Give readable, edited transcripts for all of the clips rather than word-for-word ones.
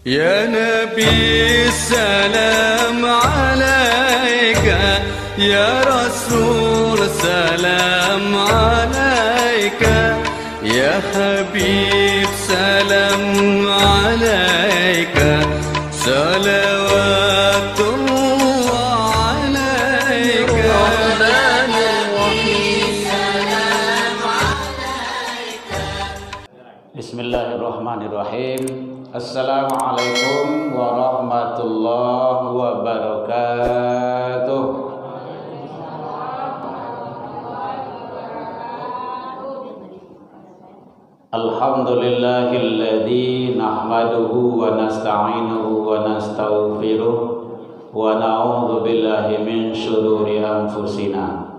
يا نبي السلام عليك، يا رسول سلام عليك، يا حبيب سلام عليك، صلوات الله عليك. Bismillahirrahmanirrahim. Assalamualaikum warahmatullahi wabarakatuh. Alhamdulillahilladzi nahmaduhu wa nasta'inuhu wa nastaghfiruh wa na'udzu billahi min syururi anfusina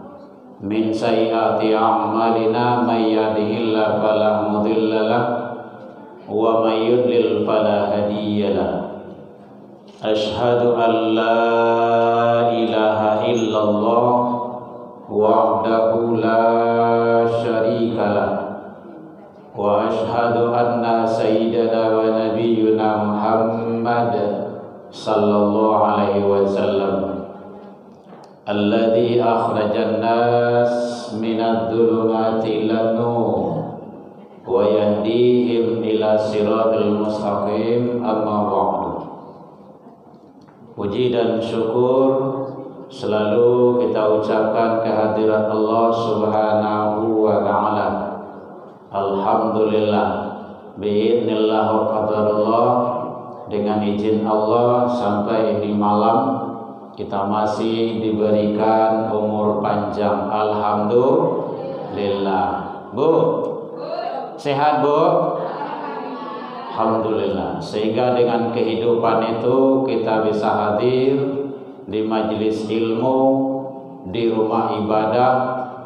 min sayyiati a'malina may yahdihillahu fala mudilla lahu wa may yudlil fala hadiyalah. Asyhadu an la ilaha illallah wahdahu la syarikalah wa asyhadu anna sayyidana wa nabiyyuna Muhammad sallallahu alaihi wasallam alladzi akhrajan nas minadh dhulumati ilan nur wa yahdihim ila siratal mustaqim. Amma ba'du. Puji dan syukur selalu kita ucapkan kehadirat Allah Subhanahu wa ta'ala. Alhamdulillah biidznillah wa qadarullah, dengan izin Allah sampai ini malam kita masih diberikan umur panjang. Alhamdulillah. Bu, sehat Bu? Alhamdulillah. Sehingga dengan kehidupan itu kita bisa hadir di majelis ilmu, di rumah ibadah,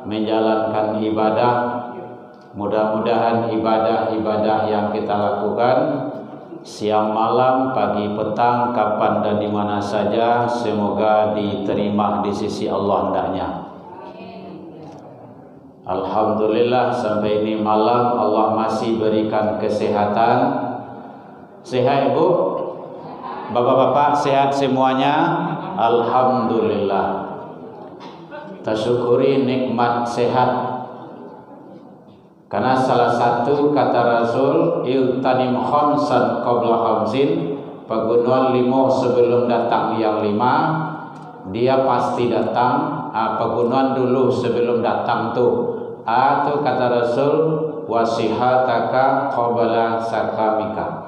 menjalankan ibadah. Mudah-mudahan ibadah-ibadah yang kita lakukan siang malam, pagi petang, kapan dan di mana saja, semoga diterima di sisi Allah hendaknya. Alhamdulillah sampai ini malam Allah masih berikan kesehatan. Sehat Ibu? Bapak-bapak sehat semuanya? Alhamdulillah. Kita syukuri nikmat sehat. Karena salah satu kata Rasul, iltanim khamsan qabla khamsin, pegunungan lima sebelum datang yang lima, dia pasti datang. Pegunungan dulu sebelum datang tuh. Atau kata Rasul, wasihataka qabla sakamika,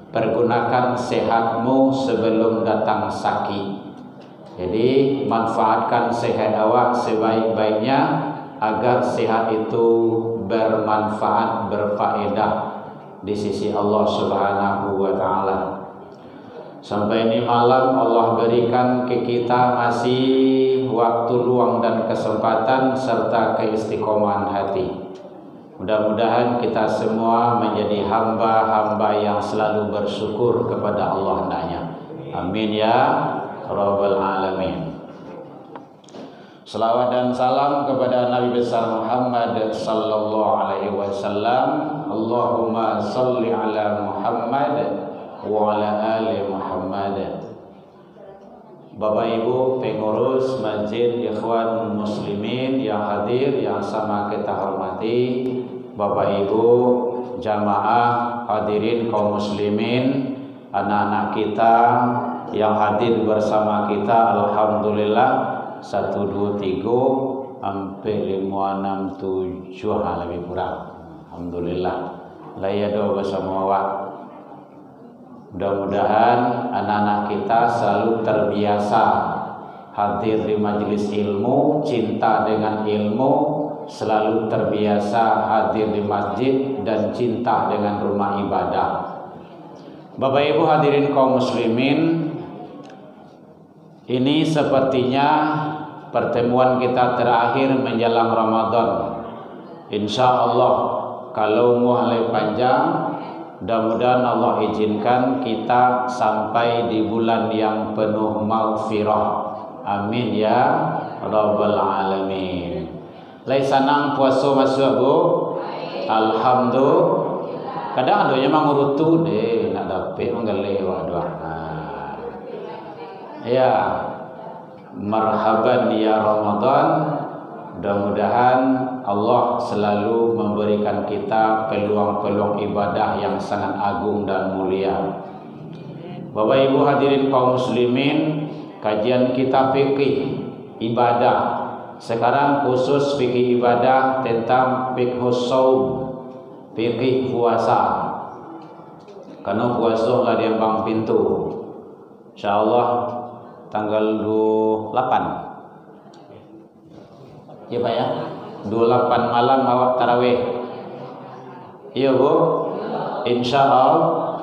pergunakan sehatmu sebelum datang sakit. Jadi manfaatkan sehat awak sebaik-baiknya agar sehat itu bermanfaat, berfaedah di sisi Allah Subhanahu wa ta'ala. Sampai ini malam Allah berikan ke kita masih waktu luang dan kesempatan serta keistiqomahan hati. Mudah-mudahan kita semua menjadi hamba-hamba yang selalu bersyukur kepada Allah hendaknya. Amin ya rabbal alamin. Salawat dan salam kepada Nabi besar Muhammad sallallahu alaihi wasallam. Allahumma salli ala Muhammad wa ala ali Muhammad. Bapak Ibu pengurus Masjid Ikhwan Muslimin yang hadir, yang sama kita hormati, Bapak Ibu jamaah hadirin kaum muslimin, anak-anak kita yang hadir bersama kita, alhamdulillah 1, 2, 3 sampai 5, 6, 7 lebih kurang. Alhamdulillah. Layado bersama awak. Mudah-mudahan anak-anak kita selalu terbiasa hadir di majelis ilmu, cinta dengan ilmu, selalu terbiasa hadir di masjid dan cinta dengan rumah ibadah. Bapak Ibu hadirin kaum muslimin, ini sepertinya pertemuan kita terakhir menjelang Ramadan. Insya Allah kalau mulai panjang, mudah-mudahan Allah izinkan kita sampai di bulan yang penuh maghfirah. Amin ya rabbal alamin. Lai sanang puasa masuk Bu? Alhamdulillah. Kadang ada yang mengurutu deh nak dapat menggale doa. Ya, marhaban ya Ramadan. Mudah-mudahan Allah selalu memberikan kita peluang-peluang ibadah yang sangat agung dan mulia. Bapak Ibu hadirin kaum muslimin, kajian kita fikih ibadah. Sekarang khusus fikih ibadah tentang fiqhus shaum, fikih puasa. Karena puasa enggak diambang pintu. Insyaallah tanggal 28. Iya Pak ya, 28 malam awak tarawih. Iya Bu, insya Allah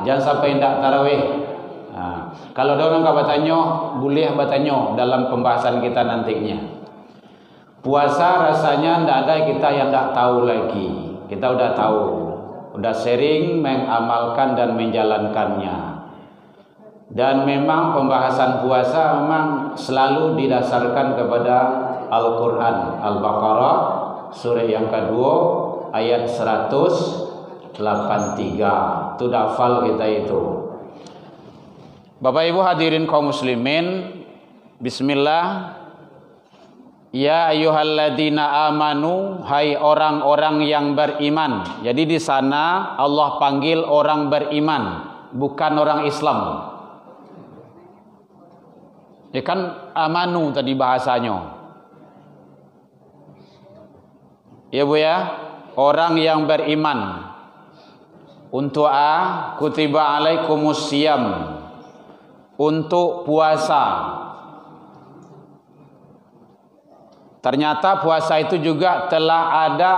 jangan sampai tidak tarawih. Nah, kalau ada orang bertanya, boleh bertanya dalam pembahasan kita nantinya. Puasa rasanya tidak ada kita yang tidak tahu lagi. Kita udah tahu, udah sering mengamalkan dan menjalankannya. Dan memang pembahasan puasa memang selalu didasarkan kepada Al-Quran, Al-Baqarah surah yang kedua ayat 183. Itu hafal kita itu. Bapak Ibu hadirin kaum muslimin, bismillah. Ya ayyuhalladzina amanu, hai orang-orang yang beriman. Jadi di sana Allah panggil orang beriman, bukan orang Islam. Ya kan amanu tadi bahasanya. Ya Bu ya, orang yang beriman. Untuk kutiba alaikumus siyam, untuk puasa. Ternyata puasa itu juga telah ada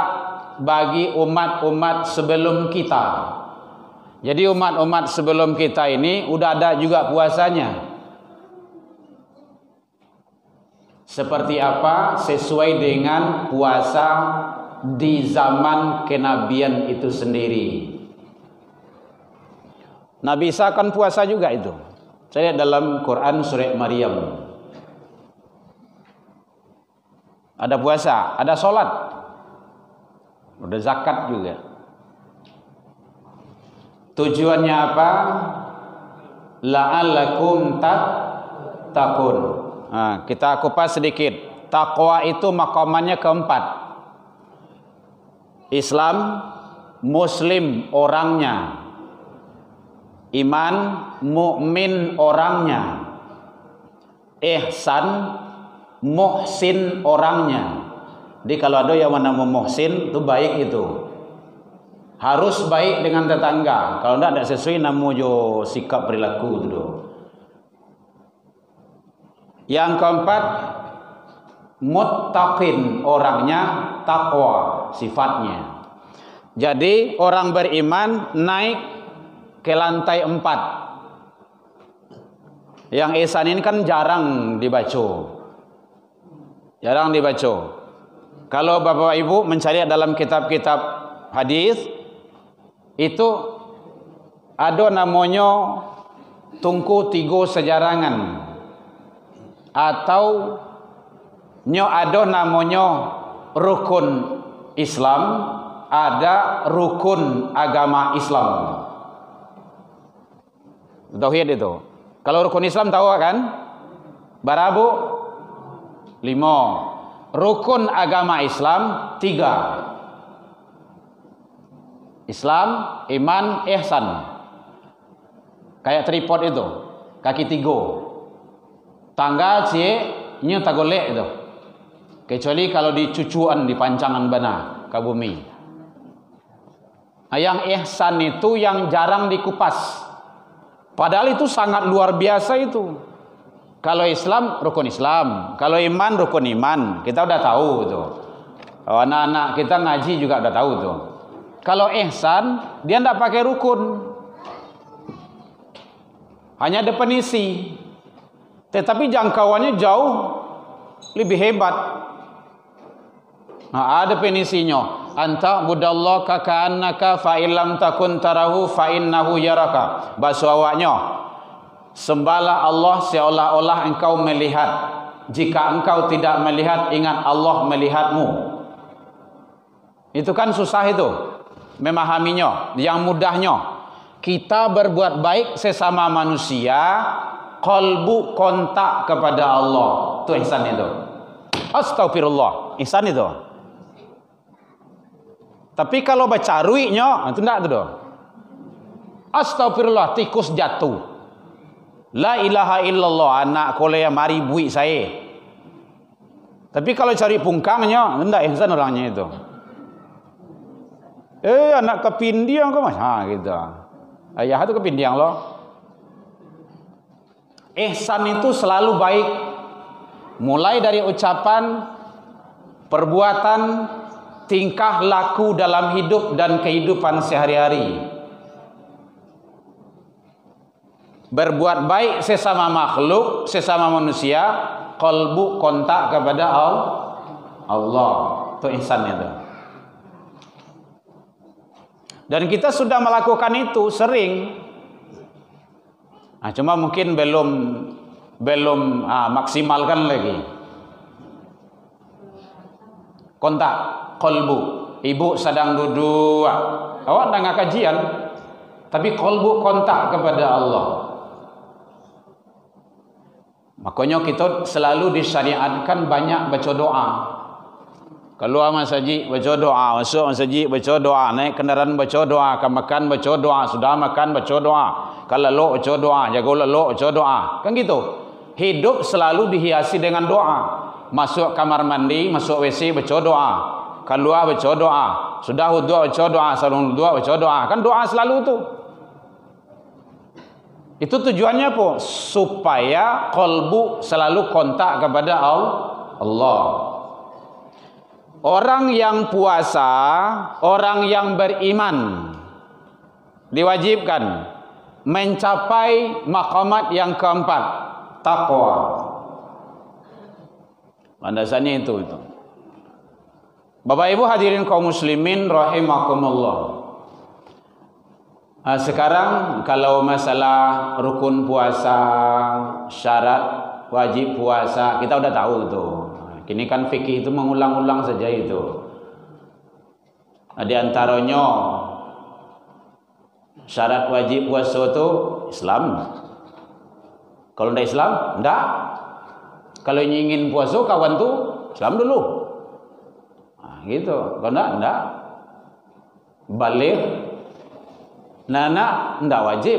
bagi umat-umat sebelum kita. Jadi umat-umat sebelum kita ini udah ada juga puasanya. Seperti apa? Sesuai dengan puasa di zaman kenabian itu sendiri. Nabi Isa kan puasa juga itu. Saya lihat dalam Quran surah Maryam. Ada puasa, ada sholat, ada zakat juga. Tujuannya apa? La'allakum tattaqun. Nah, kita kupas sedikit. Takwa itu maqamannya keempat. Islam, Muslim orangnya, iman, mukmin orangnya, ihsan, muhsin orangnya. Jadi kalau ada yang nama muhsin itu baik itu. Harus baik dengan tetangga. Kalau tidak sesuai nama jo sikap perilaku itu. Yang keempat, muttaqin orangnya, takwa sifatnya. Jadi orang beriman naik ke lantai 4. Yang ihsan ini kan jarang dibaca. Jarang dibaca. Kalau Bapak Ibu mencari dalam kitab-kitab hadis, itu ada namanya tungku 3 sejarangan. Atau ada namanya rukun Islam, ada rukun agama Islam. Tauhid itu. Kalau rukun Islam tahu kan? Barabu 5. Rukun agama Islam 3. Islam, iman, ihsan. Kayak tripod itu, kaki 3. Tangga cie tagolek itu. Kecuali kalau di cucuan, di pancangan bana ke bumi. Nah, yang ihsan itu yang jarang dikupas. Padahal itu sangat luar biasa itu. Kalau Islam, rukun Islam. Kalau iman, rukun iman. Kita udah tahu itu. Anak-anak kita ngaji juga udah tahu tuh. Kalau ihsan, dia tidak pakai rukun. Hanya definisi. Tetapi jangkauannya jauh lebih hebat. Nah, ada definisinya. Anta budallah ka'annaka fa illam takun tarahu fa innahu yaraka. Bahasa awaknya, sembahlah Allah seolah-olah engkau melihat. Jika engkau tidak melihat, ingat Allah melihatmu. Itu kan susah itu. memahaminya, yang mudahnya. Kita berbuat baik sesama manusia, qalbu kontak kepada Allah. Itu ihsan itu. Astagfirullah, ihsan itu. Tapi kalau baca ruiknya, itu enggak itu doh. Astagfirullah, tikus jatuh. La ilaha illallah, anak kolea mari buik saya. Tapi kalau cari pungkangnya, enggak ihsan orangnya itu. Anak kepindiang kok mas, gitu. Ayah itu kepindiang loh. Ihsan itu selalu baik, mulai dari ucapan, perbuatan, tingkah laku dalam hidup dan kehidupan sehari-hari. Berbuat baik sesama makhluk, sesama manusia, qalbu kontak kepada Allah. Itu ihsan itu. Dan kita sudah melakukan itu sering. Nah, cuma mungkin belum maksimalkan lagi. Kontak qalbu. Ibu sedang duduk, awak tengah kajian, tapi qalbu kontak kepada Allah. Makanya kita selalu disyariatkan banyak baca doa. Keluar masjid baca doa, masuk masjid baca doa, naik kendaraan baca doa, akan makan baca doa, sudah makan baca doa, kalau leluh baca doa, jaga leluh baca doa. Kan gitu. Hidup selalu dihiasi dengan doa. Masuk kamar mandi, masuk WC baca doa, keluar baca doa, sudah wudu baca doa, sebelum wudu baca doa. Kan doa selalu tu. Itu tujuannya apa? Supaya qalbu selalu kontak kepada Allah. Orang yang puasa, orang yang beriman diwajibkan mencapai maqamat yang keempat, taqwa. Landasannya itu. Bapak Ibu hadirin kaum muslimin rahimakumullah. Sekarang kalau masalah rukun puasa, syarat wajib puasa, kita udah tahu tuh. Kini kan fikih itu mengulang-ulang saja itu. Di antaranya syarat wajib puasa itu Islam. Kalau tidak Islam, enggak. Kalau ingin puasa kawan tuh Islam dulu. Nah, gitu. Kalau enggak. Balik. Nana enggak wajib.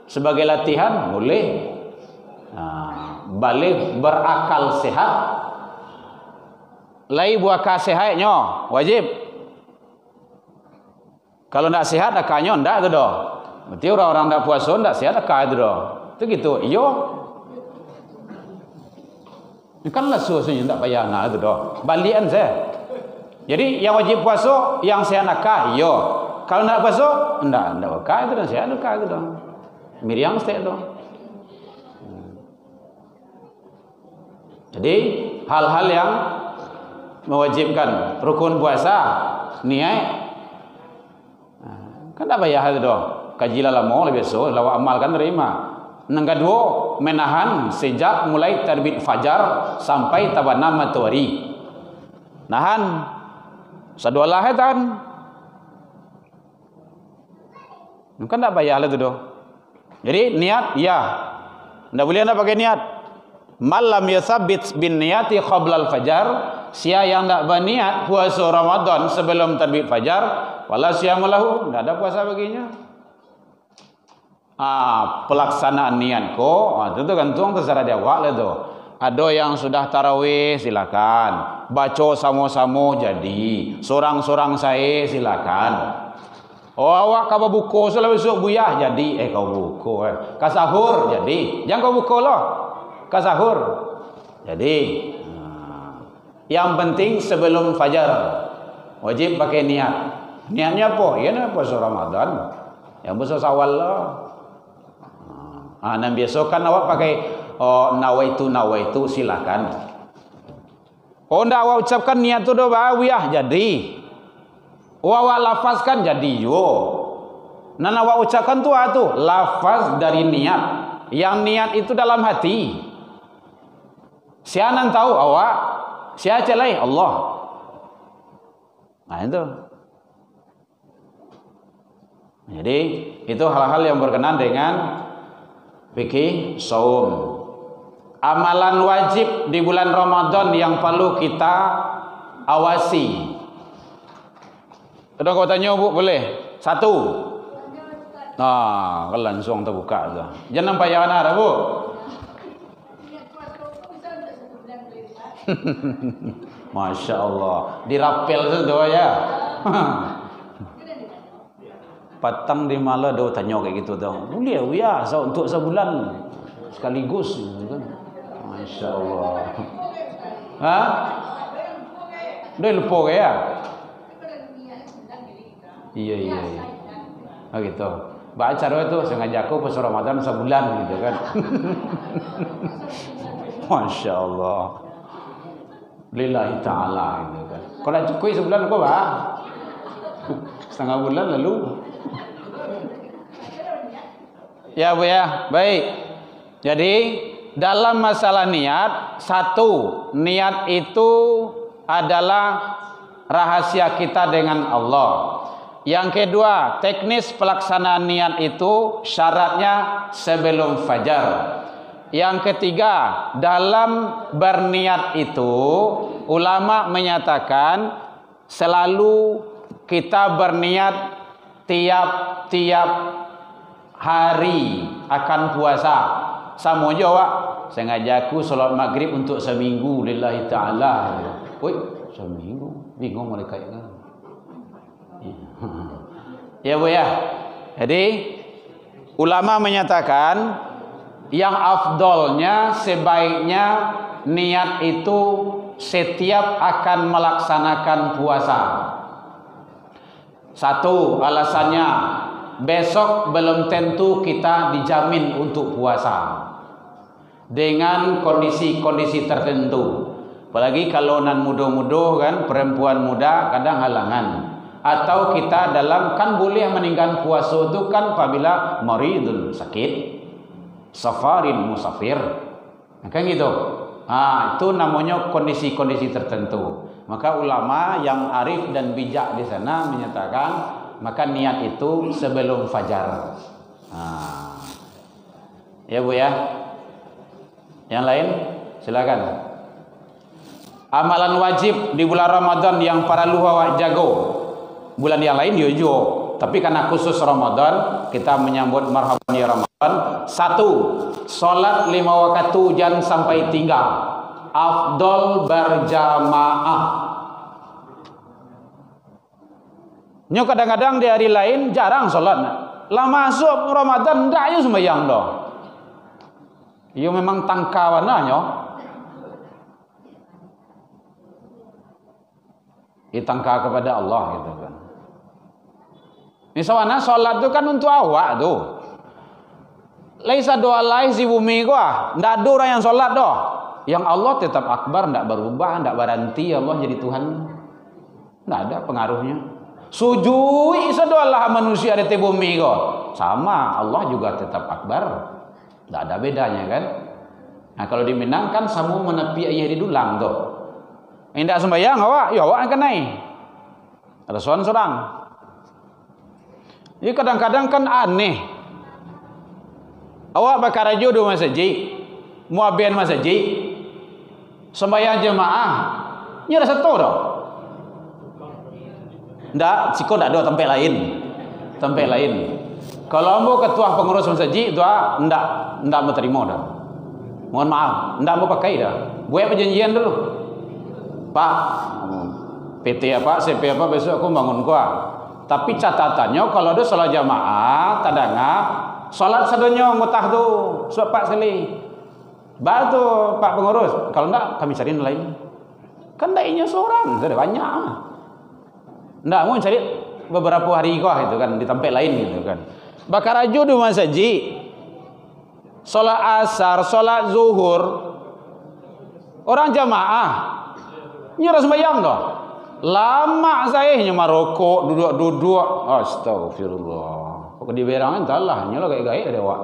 Sebagai latihan boleh. Nah, balik berakal sehat. Lai buah sehatnya wajib. Kalau tidak sehat akalnya tidak itu doh. Berarti orang-orang tidak puasa tidak sehat akal itu doh. Itu gitu. Iyo. Ini kan lah susunya tidak payah nak itu doh. Balian saya. Jadi yang wajib puasa yang sehat akal. Iyo. Kalau tidak puasa tidak akal itu dan sehat akal itu doh. Miriam sehat doh. Jadi hal-hal yang mewajibkan rukun puasa niat kan tak payah itu doh. Kajilah lama lebih so lawa amalkan terima. Yang kedua menahan sejak mulai terbit fajar sampai tabanna matahari. Nahan sadua lahatan. Kan tak payah itu doh. Jadi niat ya. Tidak boleh anda pakai niat. Malam yasabbit bin niyati qabla al-fajar. Sia yang tak berniat puasa Ramadan sebelum terbit fajar, wala siyamulahu, tidak ada puasa baginya. Pelaksanaan niat itu tergantung terserah dia awak lah tu. Ada yang sudah tarawih silakan, baca sama-sama jadi, sorang-sorang saya silakan. Awak kau buku sudah besok buyah jadi, kau buku, kasahur jadi, jangan kau buku loh, kasahur jadi. Yang penting sebelum fajar wajib pakai niat. Niatnya apa? Ya nak puasa Ramadan. Yang puasa Syawal lah. Dan biasa kan awak pakai nawaitu silakan. Ndak awak ucapkan niat tu dah bawiyah jadi. Awak lafazkan jadi yo. Nan awak ucapkan tu lafaz dari niat. Yang niat itu dalam hati. Sianan tahu awak siapa celai Allah. Nah itu. Jadi itu hal-hal yang berkenaan dengan fikih saum. Amalan wajib di bulan Ramadan yang perlu kita awasi. Ada kau tanya Bu, boleh? 1. Nah, kalau langsung terbuka tu. Jangan payah ada Bu. Masya Allah, dirapel tu ya. Patang di malam dah tanya kayak gitu tu. Boleh ya, untuk sebulan sekaligus kan. Masya Allah. Ha? Dah lupa ya? Iya. Oh gitu. Baca cara itu sengaja aku pas Ramadan sebulan gitu kan. Masya Allah. Lillahi ta'ala gitu kan. Kalau cukup sebulan kau bah? Setengah bulan lalu. Ya Bu ya, baik. Jadi dalam masalah niat, 1, niat itu adalah rahasia kita dengan Allah. Yang kedua, teknis pelaksanaan niat itu syaratnya sebelum fajar. Yang ketiga, dalam berniat itu ulama menyatakan selalu kita berniat tiap-tiap hari akan puasa. Sama je awak, sengaja aku solat maghrib untuk seminggu lillahi ta'ala. Oi, seminggu, bingung mereka kan. Ya Bu ya. Jadi ulama menyatakan yang afdolnya, sebaiknya niat itu setiap akan melaksanakan puasa. 1, alasannya besok belum tentu kita dijamin untuk puasa dengan kondisi-kondisi tertentu. Apalagi kalau nan muda-muda kan, perempuan muda kadang halangan. Atau kita dalam, kan boleh meninggalkan puasa itu kan apabila maridun, sakit, safarin, musafir, kan gitu. Itu namanya kondisi-kondisi tertentu. Maka ulama yang arif dan bijak di sana menyatakan maka niat itu sebelum fajar. Ya Bu ya. Yang lain silakan. Amalan wajib di bulan Ramadan yang para luhawak jago. Bulan yang lain yo jo, tapi karena khusus Ramadan kita menyambut marhaban ya Ramadan. 1, salat 5 waktu jangan sampai tinggal. Afdol berjamaah. Nyo kadang-kadang di hari lain jarang salat. Lah masuk Ramadan ndak yo sembahyang dah. Yo memang tangkawan nyo. Ditangka kepada Allah gitu kan. Misalnya salat tu kan untuk awak tu. Laisa doa lain si bumi gua, ndak ada orang yang salat dah. Yang Allah tetap akbar, ndak berubah, ndak berhenti Allah jadi Tuhan. Ndak ada pengaruhnya. Sujud sedoalah manusia di bumi gua. Sama, Allah juga tetap akbar. Ndak ada bedanya kan? Nah, kalau di Minang kan samu menepi ayah di dulang tu. Indak sembahyang awak, ya awak akan naik. Ada seorang. Ini kadang-kadang kan aneh. Awak bakar aja di masjid, muabian masjid, sembahyang jemaah, ini ada satu dah. Ndak, siko ndak ada tempat lain. Kalau mau ketua pengurus masjid, doa ndak mau terima dah. Mohon maaf, ndak mau pakai dah. Buat perjanjian dulu. Pak, PT apa, CP apa besok aku bangun gua. Tapi catatannya kalau ada salat jamaah, tadanga, salat sedonya mutah tu, suap Pak sekali. Batu Pak pengurus, kalau enggak kami cari lain. Kan dainya seorang, sudah banyak. Enggak mau cari beberapa hari gua itu kan di tempat lain gitu kan. Bakar aja di masjid. Salat asar, salat zuhur. Orang jamaah nyuruh sembahyang dah. Lama saya hanya merokok, duduk. Astagfirullah. Kok di berangan talah, nyala gaya-gaya ada awak.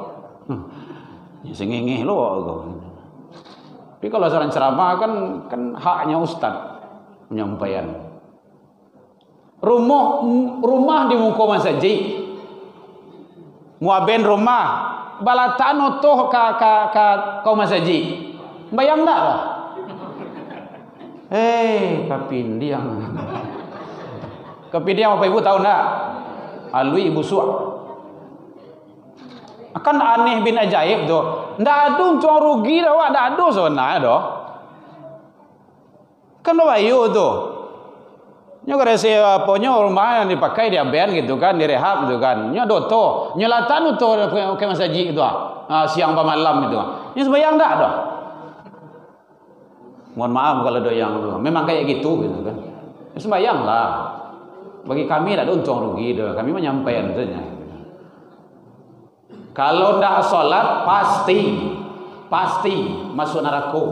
Ya sengengeh lo aku. Tapi kalau saran ceramah kan haknya ustaz penyampaian. Rumah di muka masjid. muaben rumah balatan otoh ka kau masaji. Bayang tak dah? Kapindiang. Kapindiang apa ibu tahu tak? Alui ibu suak. Akan aneh bin ajaib tu. Ndak ada tuang rugi dah, ndak ada sebenarnya dah. Kan bayu tu. Nyo karese apa nyo rumah yang dipakai dia ben gitu kan, direhab gitu kan. Nyo doto, nyelatan tu ke masaji itu siang pa malam itu. Nyo sembayang dak dah. Mohon maaf kalau doyang tu. Memang kayak gitu kan. Sembayang lah. Bagi kami tak ada untung rugi dah. Kami menyampaikan saja. Kalau ndak salat pasti masuk neraka.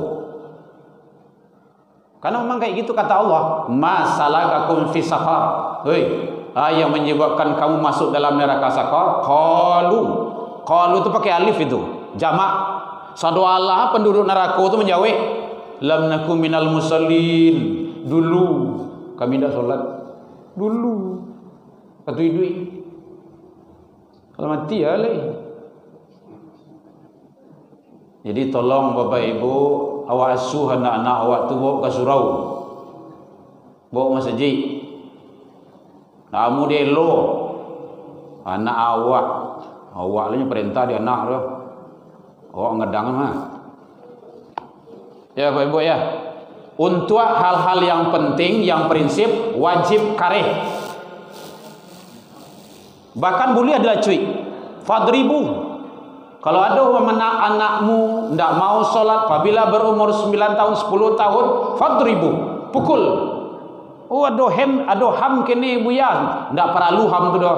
Karena memang kayak gitu kata Allah, masalakakum fi saqar. Yang menyebabkan kamu masuk dalam neraka saqar? Qalu itu pakai alif itu, jamak. Sadu Allah penduduk neraka itu menjawab, lam nakum minal musallin. Dulu kami tidak solat. Dulu. Kata duit. Kalau mati ya leh. Jadi tolong Bapak Ibu, awak asuh anak-anak awak tu bawa ke surau, bawa masjid. Kamu delo anak awak lah perintah dia anak tu. Awak ngedang mah. Ya Bapak Ibu ya. Untuk hal-hal yang penting, yang prinsip wajib kareh. Bahkan boleh adalah cuy. Fadribu. Kalau ada anakmu tidak mau solat apabila berumur 9 tahun, 10 tahun, fadribu, pukul. Oh ada ham kini buya, tidak perlu ham tu dah.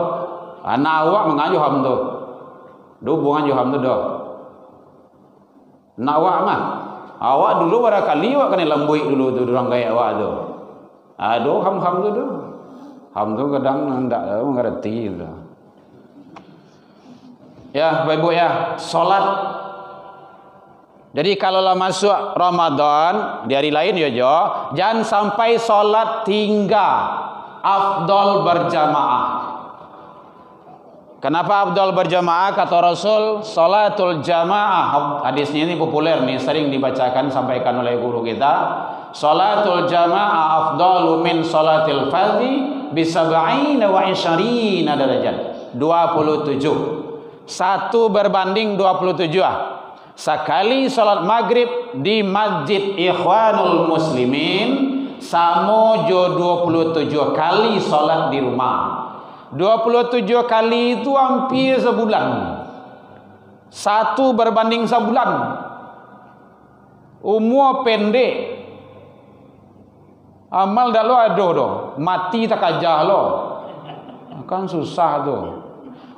Anak awak mengayu ham tu. Hubungan jo ham tu dah. Nak awak mah. Awak dulu barangkali awak kena lembui dulu tu orang gaya awak tu. Ada ham tu dah. Ham tu kadang tidak mengerti tu. Ya, Bapak Ibu ya, solat. Jadi kalau lah masuk Ramadan di hari lain ya jo, jangan sampai solat tinggal. Afdal berjamaah. Kenapa afdal berjamaah? Kata Rasul, salatul jamaah. Hadisnya ini populer nih, sering dibacakan sampaikan oleh guru kita. Salatul jamaah afdalu min salatil fardhi bi 27 derajat. 27. 1 berbanding 27. Sekali salat maghrib di Masjid Ikhwanul Muslimin sama jo 27 kali salat di rumah. 27 kali itu hampir sebulan. 1 berbanding sebulan. Umur pendek. Amal dah lo ada doh. Mati tak aja lo. Kan susah tu.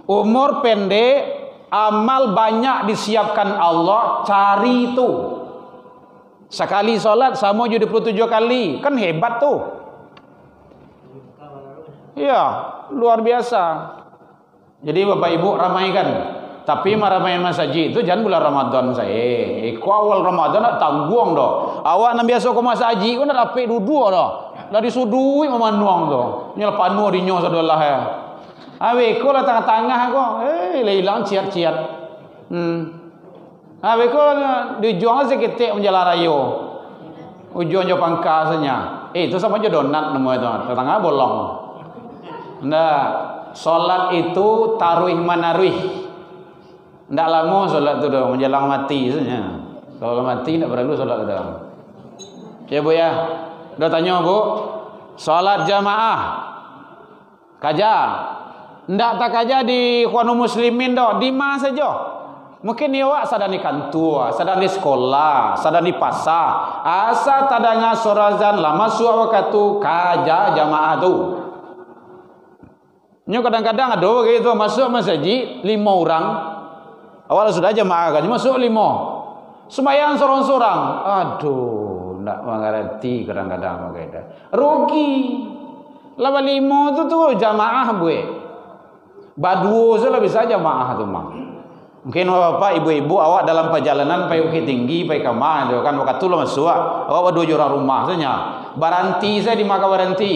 Umur pendek, amal banyak disiapkan Allah, cari itu. Sekali solat sama 27 kali, kan hebat tuh. Ya, luar biasa. Jadi Bapak Ibu ramaikan. Tapi meramaikan masjid itu jangan bulan Ramadan saya. Awal Ramadan nak tanggung dah. Awak nak biasa ke masjid kau nak dapat duduk dah. Dari sudui memanduang tu. Nyel panu di nyo sadolah ya. Awe ko lah tengah-tengah ko. Hilang ciat-ciat. Awe ko dijual seketik menjalan raya. Ujung jo pangkasnya. Itu sama aja donat namanya tu. Tengah bolong. Nah, solat itu taruih manaruih. Ndak lama solat tu dah menjelang mati saja. Kalau mati tak perlu solat dah. Ya Bu ya. Dah tanya Bu. Solat jamaah. Kaja. Ndak tak kaja di Ikhwanul Muslimin dah. Di mana saja. Mungkin ni awak sedang di kantor, sedang di sekolah, sedang di pasar. Asa tadanya sorazan lama suara waktu kaja jamaah tu. Nyo kadang-kadang ada gitu masuk masjid 5 orang. Awal sudah jamaah kan masuk 5. Sembahyang sorang-sorang. Aduh, ndak mengerti kadang-kadang begitu. Rugi. Lama 5 tu jamaah buat. Baduo saja bisa jamaah tu mah. Mungkin bapak ibu-ibu awak dalam perjalanan pai Bukit Tinggi pai Kamah kan waktu tu lah masuk awak berdua orang rumah saja. Baranti saya di maka baranti.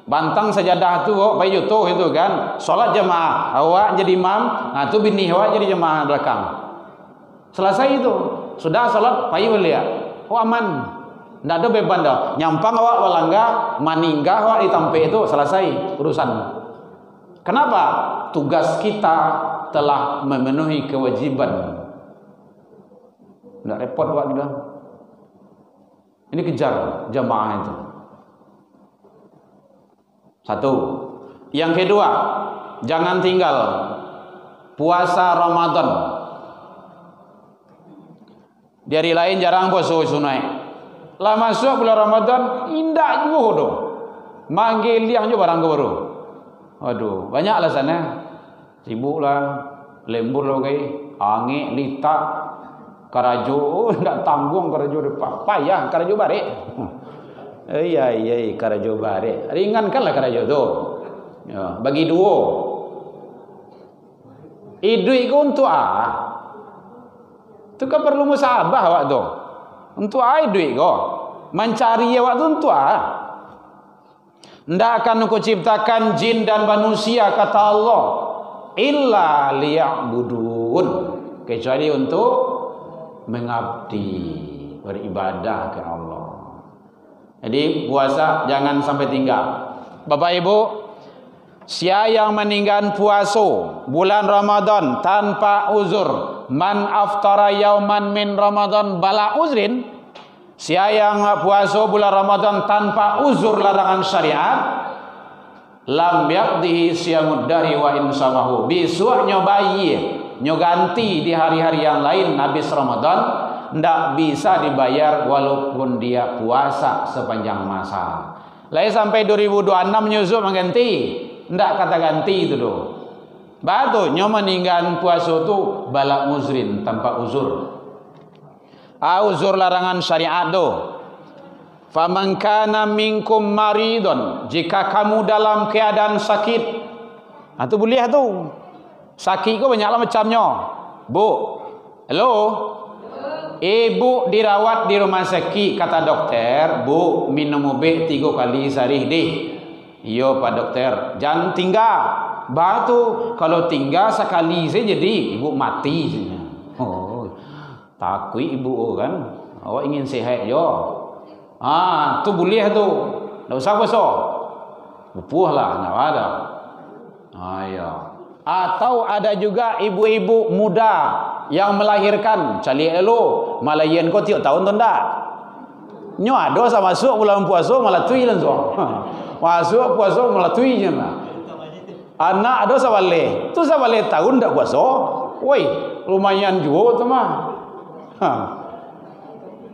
bantang sajadah tu kok bayi jutuh itu kan, solat jemaah, awak jadi imam, nah tu bini awak jadi jemaah belakang. Selesai itu, sudah solat payi beliau, oh aman, ndak ada beban dah. Nyampang awak walangga, maningga awak ditampe itu selesai urusan. Kenapa? Tugas kita telah memenuhi kewajiban. Ndak repot awak kita. Ini kejar jemaah itu. Satu. Yang kedua, jangan tinggal puasa Ramadan. Di hari lain jarang puasa sunai. Lah masuk bulan Ramadan, indah juga doh. Manggil yang juga barang baru. Waduh, banyak alasannya. Sibuk lah, lembur lah kayak, angin, lita, karajo, ndak tanggung karajo depan. Payah karajo balik. Iya, karajo bare. Ringankanlah karajo tu. Ya, bagi dua. Duit ku untuk tu kan perlu musabah awak tu. Untuk duit ku. Mencari awak tu untuk Ndak akan aku ciptakan jin dan manusia kata Allah illa liya'budun, kecuali untuk mengabdi, beribadah ke Allah. Jadi puasa jangan sampai tinggal. Bapak Ibu, siapa yang meninggalkan puasa bulan Ramadan tanpa uzur, man aftara yauman min Ramadan bala uzrin, siapa yang puasa bulan Ramadan tanpa uzur larangan syariat, lam yaqdihi siyamud dari wa insamahu, besok nyobai nyoganti di hari-hari yang lain habis Ramadan, ndak bisa dibayar walaupun dia puasa sepanjang masa. Lai sampai 2026 nyusul mengganti, ndak kata ganti itu doh. Batu nyo meninggal puasa tu bala uzrin tanpa uzur. Uzur larangan syariat doh. Faman kana minkum maridun, jika kamu dalam keadaan sakit. Itu boleh tu. Sakit kau banyaklah macamnya. Bu. Hello. Ibu dirawat di rumah sakit, kata dokter, bu minum obat 3 kali sehari deh. Iya Pak Dokter, jangan tinggal. Batu kalau tinggal sekali saja jadi ibu mati. Oh, takut ibu kan. Awak ingin sehat yo. Tu boleh tu. Tak usah puasa. Bupuh lah, nak ada. Ya. Atau ada juga ibu-ibu muda yang melahirkan cali elo malayan ko tiap tahun tu ndak. Nyo ada sama masuk bulan puasa malah tui lan so. Masuk puasa malah tui je nah. Anak ada sabale. Tu sabale tahun ndak puasa. Woi, lumayan juga tu mah.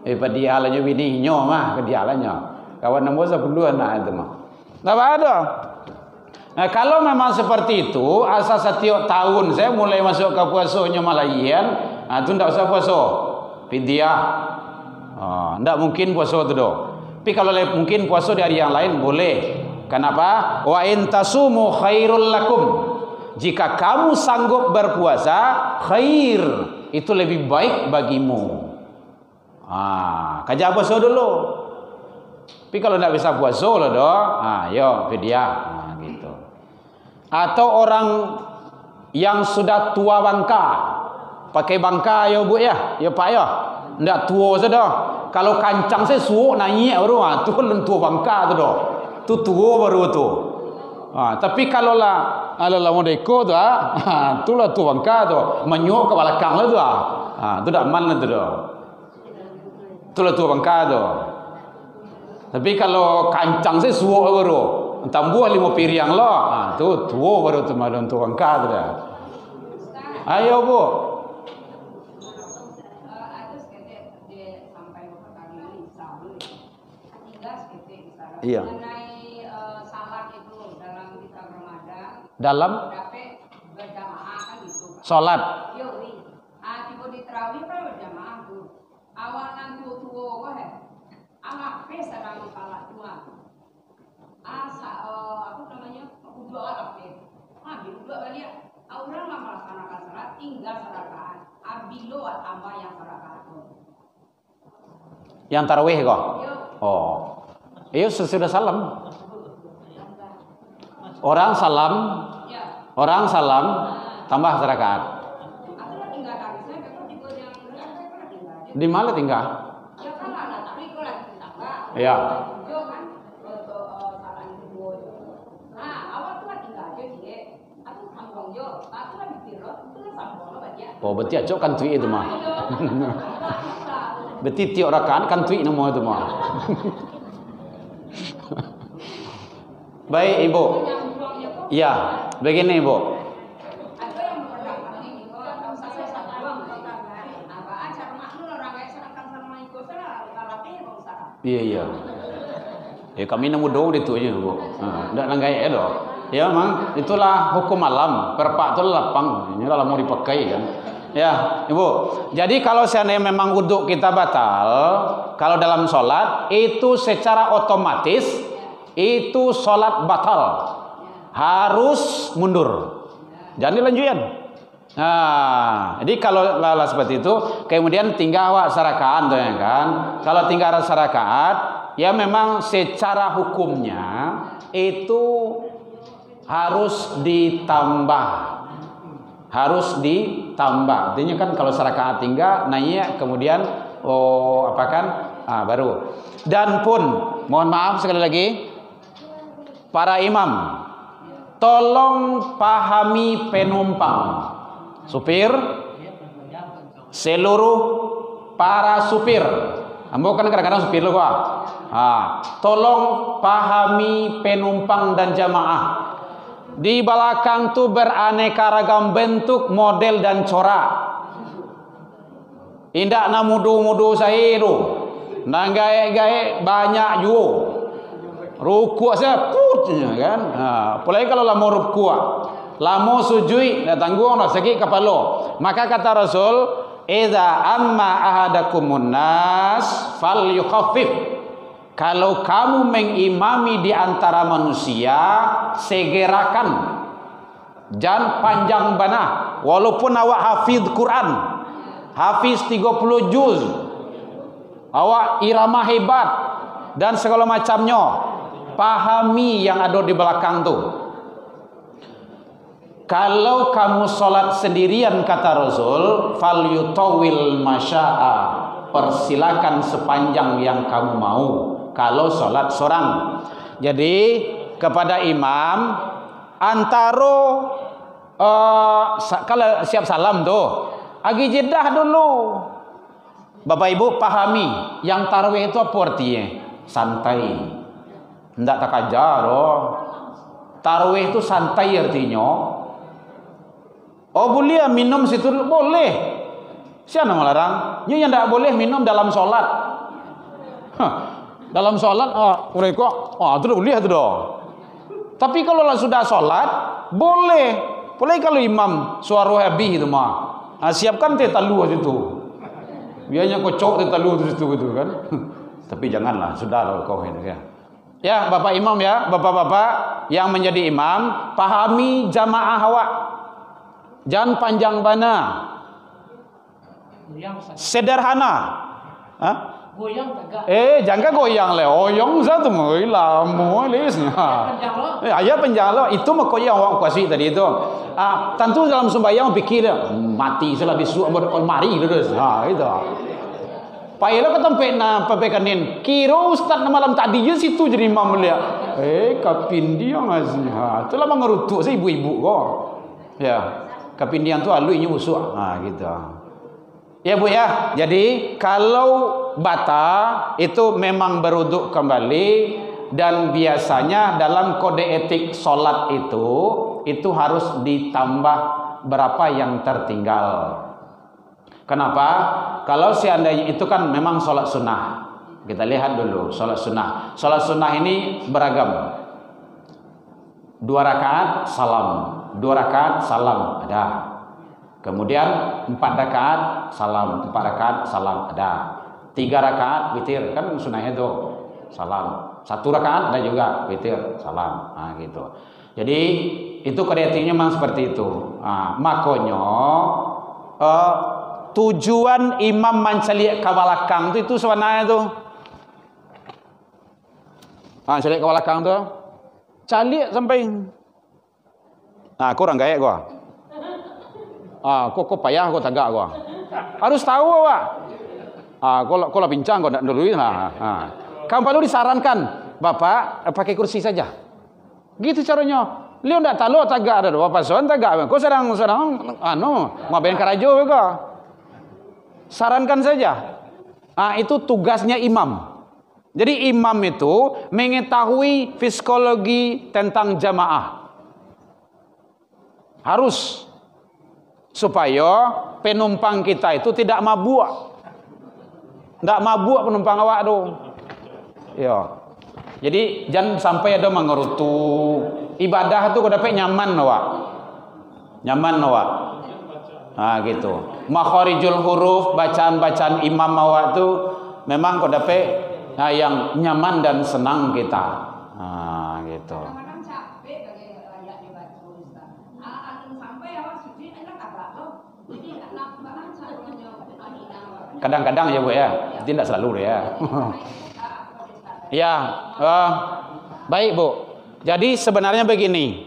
Padialannya bini nyo mah kedialannya. Kawan nombor 10 anak itu mah. Tak ada. Nah, kalau memang seperti itu, asal setiap tahun saya mulai masuk ke puasanya malayan, itu tidak usah puasa. Fidyah. Tidak mungkin puasa itu doh. Tapi kalau mungkin puasa di hari yang lain boleh. Kenapa? Wa in tasumu khairul lakum. Jika kamu sanggup berpuasa, khair, itu lebih baik bagimu. Kerja puasa dulu. Tapi kalau tidak bisa puasa lah doh, yo fidyah. Gitu. Atau orang yang sudah tua bangka, pakai bangka ya bu ya pak ya, ndak tua sudah. Kalau kancang saya suuk naik baru, tu kan tua bangka tu doh, tu tua baru tu. Tapi kalau lah, mau deko tu tu lah tua bangka tu, menyuk ke belakang lah tu tu dak man lah tu doh, tu lah tua bangka tu. Tapi kalau kancang saya suuk baru. Tambuh 5 piring lah. Tu tua baru tu madon tu angkat dah. Ayo bu. Iya. Mengenai salat itu dalam kita Ramadan. Dalam berjamaah kan gitu. Salat. Yo, tiba di tarawih kan berjamaah tu. Awalan tua kok Amak pes dalam salat tua. Apa namanya? Dua orang dua balik. Orang lah melaksanakan salat tinggal serakaat. Abilo tambah yang serakaat. Yang tarawih kok? Oh. Iya sesudah salam. Orang salam, orang salam tambah serakaat. Di mana tinggal? Ya. Oh, berarti acok kan tweet itu mah. Berarti tiap rakaat kan tweet nama itu mah. Baik Ibu. Ya, begini Ibu. Iya iya. Ya kami nemu dong itu aja Bu. Ndak langgai ya dong. Ya memang itulah hukum alam. Perpak itu lapang. Ini kalau mau dipakai kan. Ya Ibu. Jadi kalau seandainya memang wudhu kita batal, kalau dalam sholat itu secara otomatis itu sholat batal. Harus mundur. Jangan dilanjutkan. Nah, jadi kalau seperti itu, kemudian tinggal sarakaat tuh ya kan. Kalau tinggal sarakaat, ya memang secara hukumnya itu harus ditambah. Harus ditambah. Artinya kan kalau sarakaat tinggal, naiknya kemudian baru. Dan pun, mohon maaf sekali lagi, para imam, tolong pahami penumpang. Supir, seluruh para supir, ambo kan kadang-kadang supir lo kok. Tolong pahami penumpang dan jamaah. Di belakang tuh beraneka ragam bentuk, model dan corak. Indak na mudu-mudu saya itu, nang gae-gae banyak juga. Rukuk saya putnya kan. Apalagi kalau lama rukuk. Lamo sujui dah tanggung lah sakit kepala. Maka kata Rasul, "Idza amma ahadakumun nas falyukhaffif." Kalau kamu mengimami di antara manusia, segerakan. Jangan panjang bana. Walaupun awak hafiz Quran, hafiz 30 juz, awak irama hebat dan segala macamnya, pahami yang ada di belakang tu. Kalau kamu sholat sendirian kata Rasul, fal yutawil masya'a, persilakan sepanjang yang kamu mau. Kalau sholat seorang, jadi kepada imam antara kalau siap salam tuh, agi jedah dulu. Bapak Ibu pahami, yang tarawih itu apa artinya? Santai, ndak tak ajar. Tarawih itu santai artinya. Oh boleh minum situ boleh. Siapa melarang? Yang tidak boleh minum dalam sholat. Dalam sholat, mereka, itu boleh itu dong. Tapi kalau sudah sholat, boleh. Boleh kalau imam suara habis itu mah. Siapkan teh talu situ. Biarnya kocok teh talu situ gitu kan. Tapi janganlah, sudah kau ini ya. Ya Bapak Imam ya, Bapak-bapak yang menjadi imam, pahami jamaah awak. Jangan panjang bana. Sederhana. Goyang tegak. Jangan goyang le. Oyong satu mui lama lesnya. Ayat penjalo itu mah koyang orang kuasi tadi itu. Tentu dalam sembahyang pikir mati salah bisu mari terus. Itu. Payah ke tempat na papekanin. Kira ustaz na malam tadi je situ jadi imam dia. Kapindian asnya. Itulah mengerutuk saya ibu-ibu kok. Ya. Kapindian tu aluinya busuk. Gitu. Ya Bu ya. Jadi kalau bata itu memang beruduk kembali, dan biasanya dalam kode etik solat itu harus ditambah berapa yang tertinggal. Kenapa? Kalau seandainya itu kan memang solat sunnah. Kita lihat dulu solat sunnah. Solat sunnah ini beragam. 2 rakaat salam, 2 rakaat salam ada. Kemudian 4 rakaat salam, 4 rakaat salam ada. 3 rakaat witir, kan sunnahnya itu salam. 1 rakaat ada juga witir salam. Gitu. Jadi itu kode etiknya memang seperti itu. Makanya tujuan imam mencalik ke belakang itu sebenarnya tuh. Calik ke belakang tuh. Calik sampai Nah, aku orang gaya gua. Kok payah kok tagak gua. Harus tahu awak. Kok lah pincang kok ndak dulu. Kamu perlu disarankan, Bapak pakai kursi saja. Gitu caranya. Liu ndak tahu tagak ada Bapak soan tagak. Kok sedang ngapain karajo kok. Sarankan saja. Itu tugasnya imam. Jadi imam itu mengetahui psikologi tentang jamaah. Harus supaya penumpang kita itu tidak mabuk. Tidak mabuk penumpang awak tu. Ya. Jadi jangan sampai ada mengerutu. Ibadah tu kau dapat nyaman awak. Nyaman awak. Gitu. Makharijul huruf, bacaan-bacaan imam awak tu memang kau dapat yang nyaman dan senang kita. Gitu. Kadang-kadang ya Bu ya, tidak selalu ya. Ya, baik Bu. Jadi sebenarnya begini,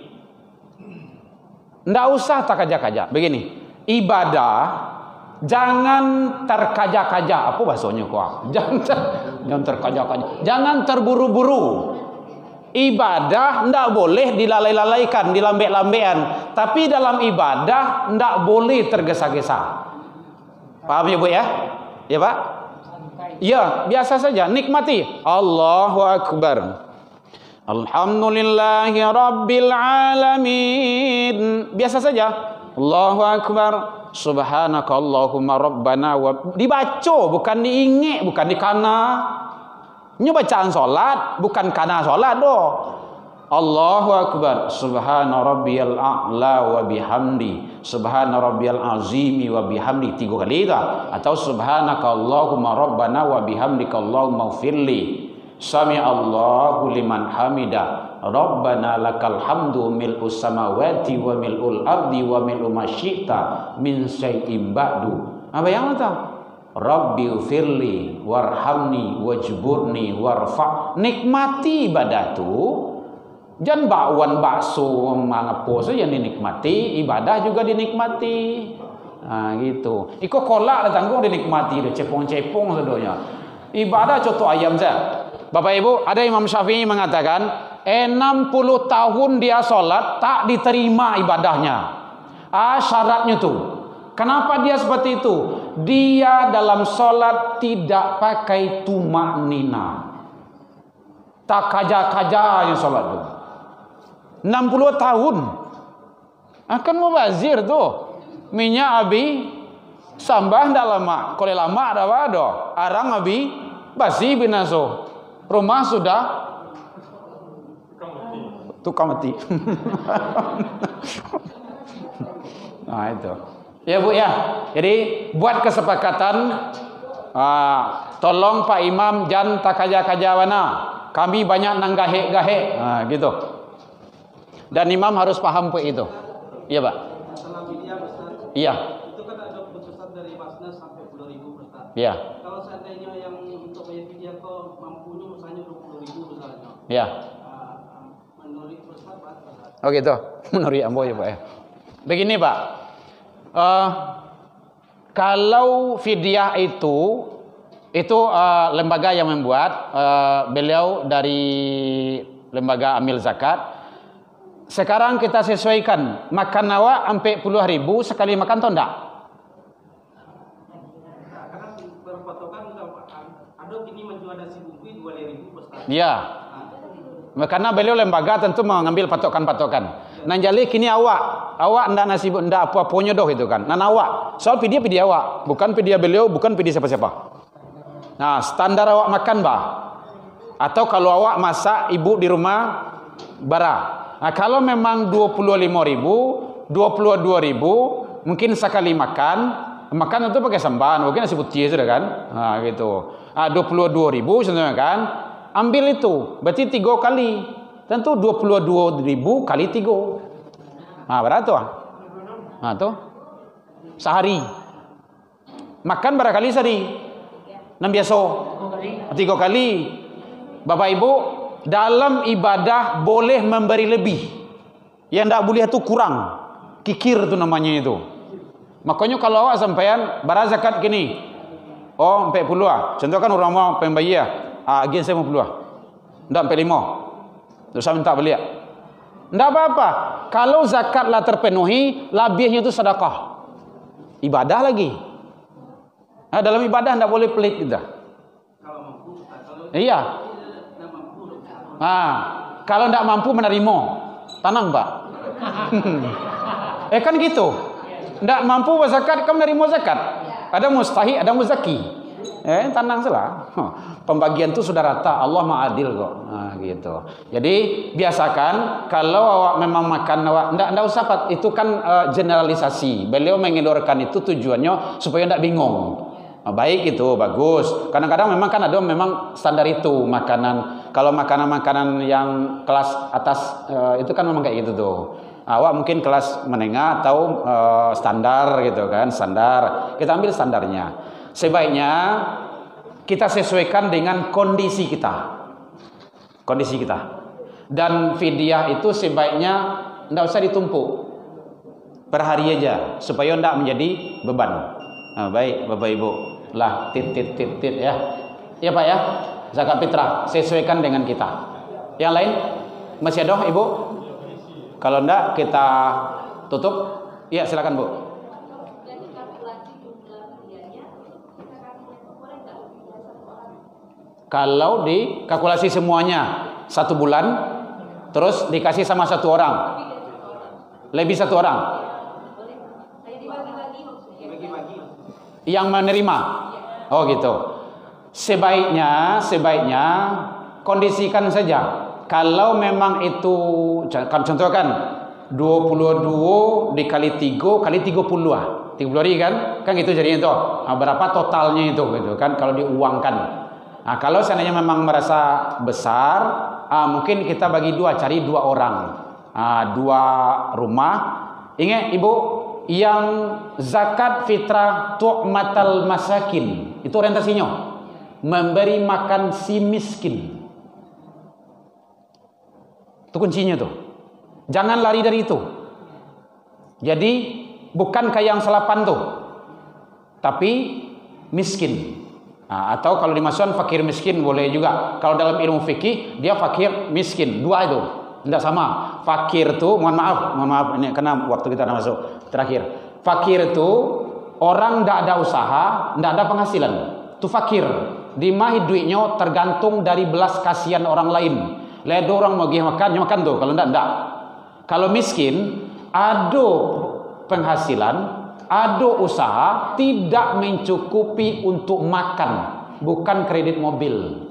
ndak usah terkaja-kaja. Begini, ibadah jangan terkaja-kaja. Apa bahasanya kok? Jangan terkaja-kaja. Jangan terburu-buru. Ibadah ndak boleh dilalai-lalaikan, dilambe-lambean. Tapi dalam ibadah ndak boleh tergesa-gesa. Paham ya Bu ya? Ya Pak? Ya, biasa saja, nikmati. Allahu Akbar. Alhamdulillahi Rabbil Alamin. Biasa saja. Allahu Akbar. Subhanaka Allahumma Rabbana wa... Dibaca, bukan diingat, bukan dikana. Ini bacaan solat, bukan kana solat doh. Allahu Akbar. Subhana rabbiyal a'la wa bihamdi. Subhana rabbiyal azimi wa bihamdi. 3 kali kah? Atau subhanaka Allahumma rabbana wa bihamdika Allahumma ufirli. Sami Allahu liman hamidah. Rabbana lakal hamdu mil'us samawati wa mil'ul ardi wa mil'u ma syi'ta min syai'in ba'du. Apa yang tahu? Rabbi ufirli warhamni wajburni warfa'. Nikmati ibadah tu. Jangan bakwan bakso mangapo saja dinikmati, ibadah juga dinikmati. Gitu. Iko kolak datang kau dinikmati, dia cepong-cepong sedonya. Ibadah contoh ayam saja. Bapak Ibu, ada Imam Syafi'i mengatakan 60 tahun dia sholat tak diterima ibadahnya. Syaratnya tu. Kenapa dia seperti itu? Dia dalam sholat tidak pakai tumak nina. Tak kaja-kaja yang sholat tu. 60 tahun akan mubazir tu. Minyak abi sambah ndak lama, kalau lama dah ada. Arang abi basi binaso. Rumah sudah tukang mati. Nah itu. Ya Bu ya. Jadi buat kesepakatan, tolong Pak Imam jangan tak kaja-kaja wana. Kami banyak nang gahe-gahe. Gitu. Dan imam harus paham itu. Iya, Pak. Masalah media Ustaz. Iya. Itu kan ada keputusan dari Basnas sampai 10.000 Ustaz. Iya. Kalau seandainya yang untuk bayar media kok mampunya misalnya 20.000 misalnya. Iya. Menurut Ustaz Ustaz. Oh gitu. Menurut ambo ya, Pak ya. Begini, Pak. Kalau fidyah itu lembaga yang membuat, beliau dari lembaga amil zakat. Sekarang kita sesuaikan makan awak sampai 10.000 sekali makan atau enggak? Karena berpatokan ada kini menjual nasi bungkus 2.000 Ustaz. Iya. Karena beliau lembaga tentu mengambil patokan-patokan. Nah jadi kini awak enggak nasi enggak apa-apanya doh itu kan. Nah awak, soal PD awak, bukan PD beliau, bukan PD siapa-siapa. Nah, standar awak makan bah. Atau kalau awak masak ibu di rumah bara. Nah, kalau memang 25.000, 22.000, mungkin sekali makan itu pakai samban, mungkin nasi putih sudah kan? Nah, gitu. 22.000 sebenarnya kan? Ambil itu, berarti 3 kali. Tentu 22.000 kali 3. Nah, berapa tuh? Nah, tuh. Sehari. Makan berapa kali sehari? 6 biasa. 3 kali. Bapak Ibu, dalam ibadah boleh memberi lebih. Yang tidak boleh itu kurang. Kikir itu namanya itu. Makanya kalau awak sampean bara zakat gini. Oh, 40 ah. Contoh kan orang mau pembayi ah. Agen saya 50 ah. Ndak 45. Terus saya minta beli. Ndak apa-apa. Kalau zakatlah terpenuhi, lebihnya itu sedekah. Ibadah lagi. Nah, dalam ibadah ndak boleh pelit kita. Iya. Kalau ndak mampu menerima, tenang Pak. Kan gitu. Ndak mampu berzakat, kamu menerima zakat. Ada mustahil, ada muzaki. Tenang salah. Pembagian itu sudah rata. Allah ma'adil kok. Nah, gitu. Jadi biasakan kalau awak memang makan awak ndak usah Pak. Itu kan generalisasi. Beliau mengendorkan itu tujuannya supaya ndak bingung. Baik itu bagus. Kadang-kadang memang kan ada memang standar itu makanan. Kalau makanan-makanan yang kelas atas itu kan memang kayak gitu tuh. Awak mungkin kelas menengah atau standar gitu kan, standar. Kita ambil standarnya. Sebaiknya kita sesuaikan dengan kondisi kita. Kondisi kita. Dan fidyah itu sebaiknya enggak usah ditumpuk. Per hari aja supaya enggak menjadi beban. Baik Bapak Ibu. Lah tit ya. Ya Pak ya. Zakat fitrah sesuaikan dengan kita. Yang lain masih ada Ibu? Kalau enggak kita tutup. Iya silakan Bu. Kalau dikalkulasi semuanya 1 bulan, terus dikasih sama 1 orang, lebih 1 orang yang menerima. Oh gitu. Sebaiknya kondisikan saja. Kalau memang itu, contohkan 22 dikali 3 kali 30 lah. 30 hari kan gitu jadinya itu. Berapa totalnya itu gitu kan kalau diuangkan. Nah, kalau seandainya memang merasa besar, mungkin kita bagi 2, cari 2 orang, 2 rumah. Ingat Ibu, yang zakat fitrah tu'matal masakin itu orientasinya memberi makan si miskin. Itu kuncinya tuh. Jangan lari dari itu. Jadi bukan kayak yang selapan tuh, tapi miskin. Atau kalau dimasukkan fakir miskin boleh juga. Kalau dalam ilmu fikih dia fakir miskin, 2 itu tidak sama. Fakir itu mohon maaf ini karena waktu kita masuk terakhir. Fakir itu orang tidak ada usaha, tidak ada penghasilan. Itu fakir. Di mana duitnya tergantung dari belas kasihan orang lain. Ledo orang mau makan tuh. Kalau tidak. Kalau miskin ada penghasilan, ada usaha, tidak mencukupi untuk makan, bukan kredit mobil.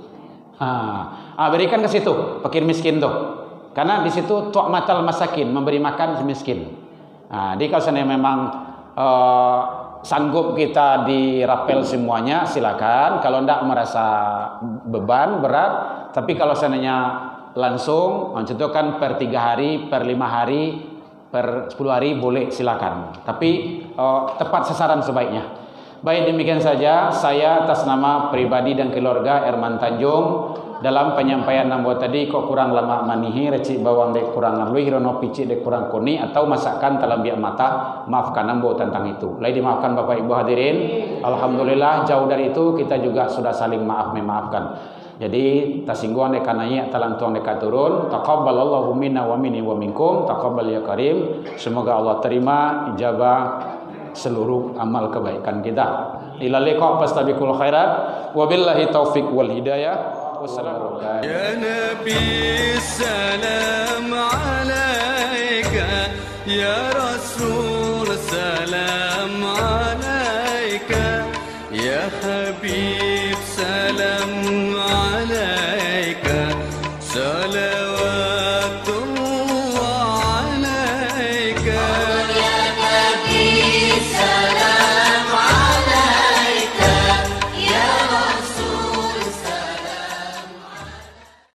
Berikan ke situ, fakir miskin tuh. Karena di situ tu'matal masakin, memberi makan si miskin. Jadi kalau seandainya memang sanggup kita dirapel semuanya, silakan. Kalau tidak merasa beban berat, tapi kalau seandainya langsung, contohkan per 3 hari, per 5 hari, per 10 hari boleh silakan. Tapi tepat sasaran sebaiknya. Baik, demikian saja saya atas nama pribadi dan keluarga Erman Tanjung dalam penyampaian nambah tadi kok kurang lama manihi recik bawang dek kurang ngalui hirono picik dek kurang koni atau masakan dalam biak mata, maafkan nambah tentang itu. Lain dimaafkan Bapak Ibu hadirin. Alhamdulillah jauh dari itu kita juga sudah saling memaafkan. Jadi tasingguan dek kanai talantuang dek turun. Taqabbalallahu minna wa minni wa minkum. Taqabbal ya karim. Semoga Allah terima ijabah seluruh amal kebaikan kita. Ila liqa fastabiqul khairat. Wabillahi taufik wal hidayah. Wassalamualaikum. Ya Nabi salam alaika, ya Rasul salam alaika, ya Habib salam alaika, salawat